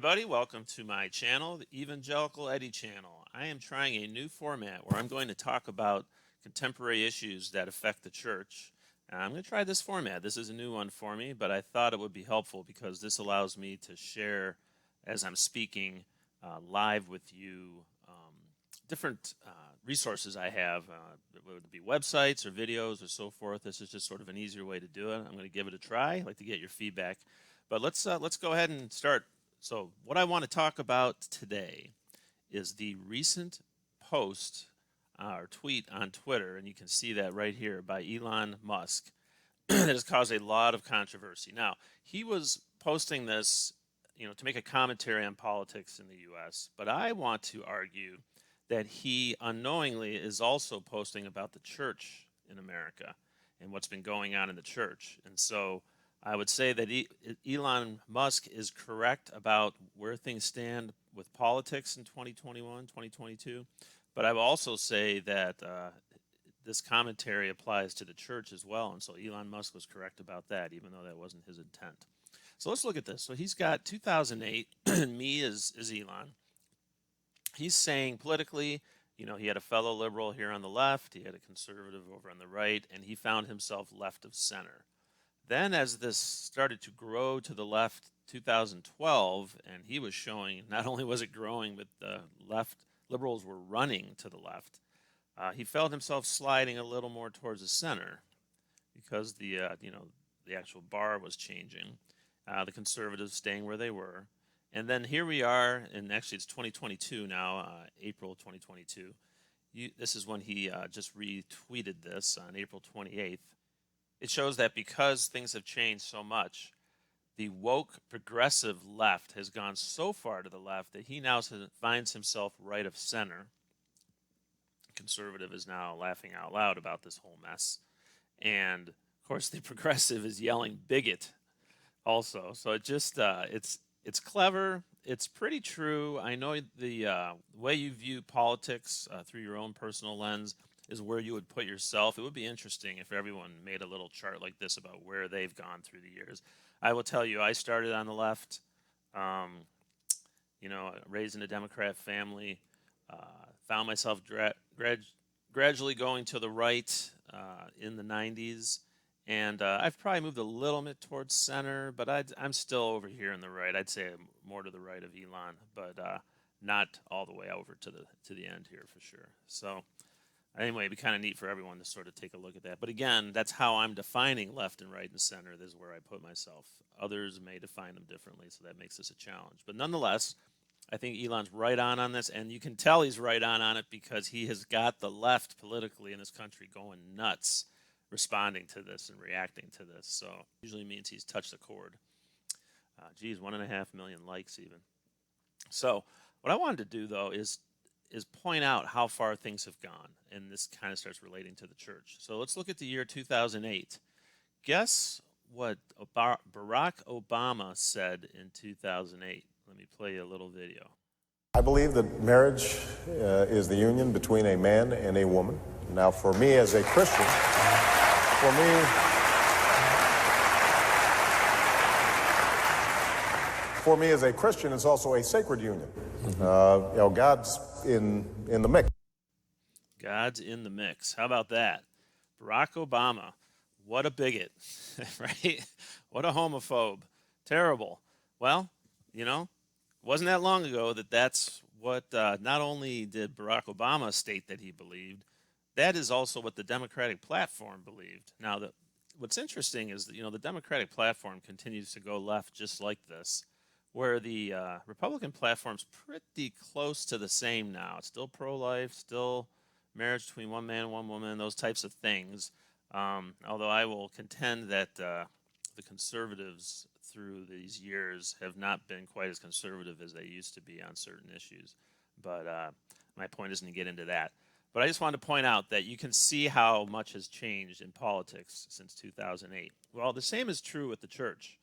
everybody. Welcome to my channel, the Evangelical Eddie channel. I am trying a new format where I'm going to talk about contemporary issues that affect the church. I'm going to try this format. This is a new one for me, but I thought it would be helpful because this allows me to share as I'm speaking live with you different resources I have, whether it be websites or videos or so forth. This is just sort of an easier way to do it. I'm going to give it a try. I'd like to get your feedback. But let's go ahead and start. So what I want to talk about today is the recent post or tweet on Twitter, and you can see that right here by Elon Musk that has caused a lot of controversy. Now, he was posting this, to make a commentary on politics in the U.S., but I want to argue that he unknowingly is also posting about the church in America and what's been going on in the church. And so I would say that Elon Musk is correct about where things stand with politics in 2021, 2022. But I will also say that this commentary applies to the church as well. And so Elon Musk was correct about that, even though that wasn't his intent. So let's look at this. So he's got 2008, and me is Elon. He's saying politically, he had a fellow liberal here on the left, he had a conservative over on the right, and he found himself left of center. Then as this started to grow to the left, 2012, and he was showing not only was it growing, but the left liberals were running to the left, he felt himself sliding a little more towards the center because the actual bar was changing, the conservatives staying where they were. And then here we are, and actually it's 2022 now, April 2022. This is when he just retweeted this on April 28th. It shows that because things have changed so much, the woke progressive left has gone so far to the left that he now finds himself right of center. Conservative is now laughing out loud about this whole mess. And, of course, the progressive is yelling bigot also. So it just, it's clever. It's pretty true. I know the way you view politics through your own personal lens is where you would put yourself. It would be interesting if everyone made a little chart like this about where they've gone through the years. I will tell you, I started on the left, raised in a Democrat family, found myself gradually going to the right in the 90s. And I've probably moved a little bit towards center, but I'm still over here in the right. I'd say more to the right of Elon, but not all the way over to the end here for sure. So anyway, it'd be kind of neat for everyone to sort of take a look at that. But again, that's how I'm defining left and right and center. This is where I put myself. Others may define them differently, so that makes this a challenge. But nonetheless, I think Elon's right on this, and you can tell he's right on it because he has got the left politically in this country going nuts, responding to this and reacting to this. So usually means he's touched the chord. 1.5 million likes even. So what I wanted to do, though, is point out how far things have gone, and this kind of starts relating to the church. So let's look at the year 2008. Guess what Barack Obama said in 2008. Let me play you a little video. I believe that marriage is the union between a man and a woman. Now, for me as a Christian, for me as a Christian, it's also a sacred union. God's in the mix. God's in the mix. How about that? Barack Obama, what a bigot, right? What a homophobe. Terrible. Well, wasn't that long ago that's what not only did Barack Obama state that he believed, that is also what the Democratic platform believed. Now, what's interesting is that, the Democratic platform continues to go left just like this, where the Republican platform's pretty close to the same now. It's still pro-life, still marriage between one man and one woman, those types of things. Although I will contend that the conservatives through these years have not been quite as conservative as they used to be on certain issues. But my point isn't to get into that. But I just wanted to point out that you can see how much has changed in politics since 2008. Well, the same is true with the church.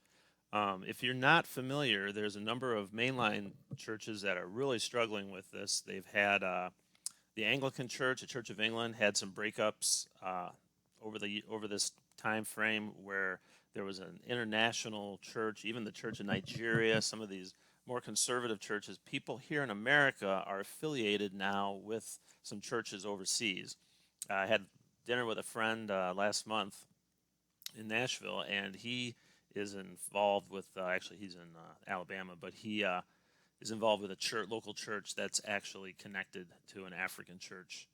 If you're not familiar, there's a number of mainline churches that are really struggling with this. They've had the Anglican Church, the Church of England, had some breakups over this time frame where there was an international church, even the Church of Nigeria, some of these more conservative churches, people here in America are affiliated now with some churches overseas. I had dinner with a friend last month in Nashville, and he is involved with, actually, he's in Alabama, but he is involved with a church, local church that's actually connected to an African church,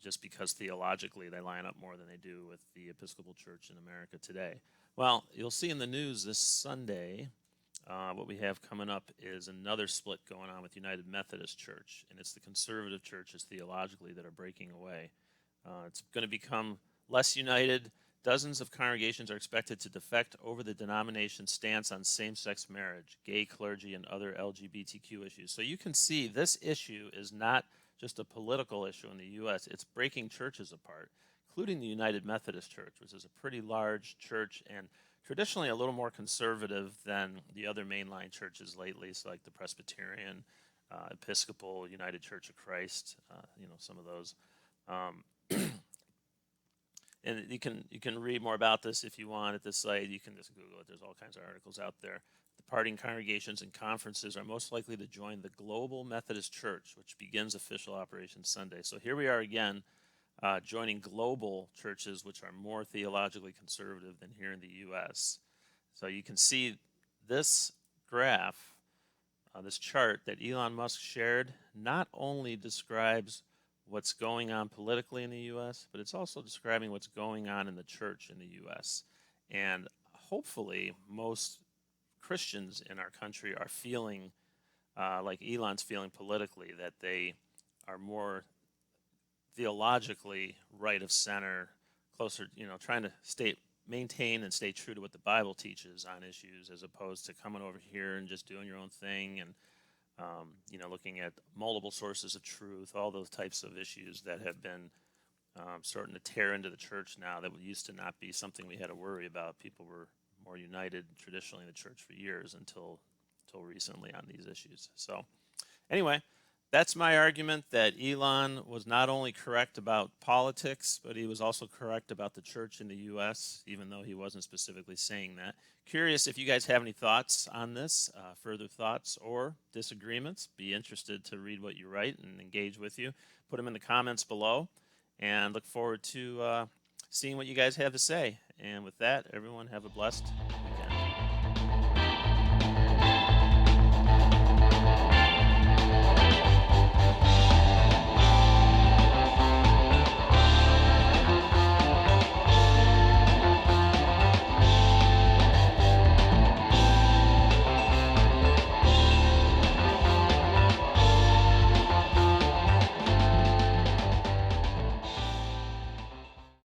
just because theologically they line up more than they do with the Episcopal Church in America today. Well, you'll see in the news this Sunday, what we have coming up is another split going on with United Methodist Church, and it's the conservative churches theologically that are breaking away. It's going to become less united. Dozens of congregations are expected to defect over the denomination's stance on same-sex marriage, gay clergy, and other LGBTQ issues. So you can see this issue is not just a political issue in the U.S. It's breaking churches apart, including the United Methodist Church, which is a pretty large church and traditionally a little more conservative than the other mainline churches lately, so like the Presbyterian, Episcopal, United Church of Christ, some of those. And you can read more about this if you want at this site. You can just Google it. There's all kinds of articles out there. Departing congregations and conferences are most likely to join the Global Methodist Church, which begins official operation Sunday. So here we are again, joining global churches, which are more theologically conservative than here in the U.S. So you can see this graph, this chart that Elon Musk shared, not only describes what's going on politically in the U.S., but it's also describing what's going on in the church in the U.S. And hopefully most Christians in our country are feeling like Elon's feeling politically, that they are more theologically right of center, closer, trying to maintain and stay true to what the Bible teaches on issues, as opposed to coming over here and just doing your own thing and looking at multiple sources of truth, all those types of issues that have been starting to tear into the church now, that used to not be something we had to worry about. People were more united traditionally in the church for years until recently on these issues. So anyway, that's my argument, that Elon was not only correct about politics, but he was also correct about the church in the U.S., even though he wasn't specifically saying that. Curious if you guys have any thoughts on this, further thoughts or disagreements. Be interested to read what you write and engage with you. Put them in the comments below, and look forward to seeing what you guys have to say. And with that, everyone have a blessed week.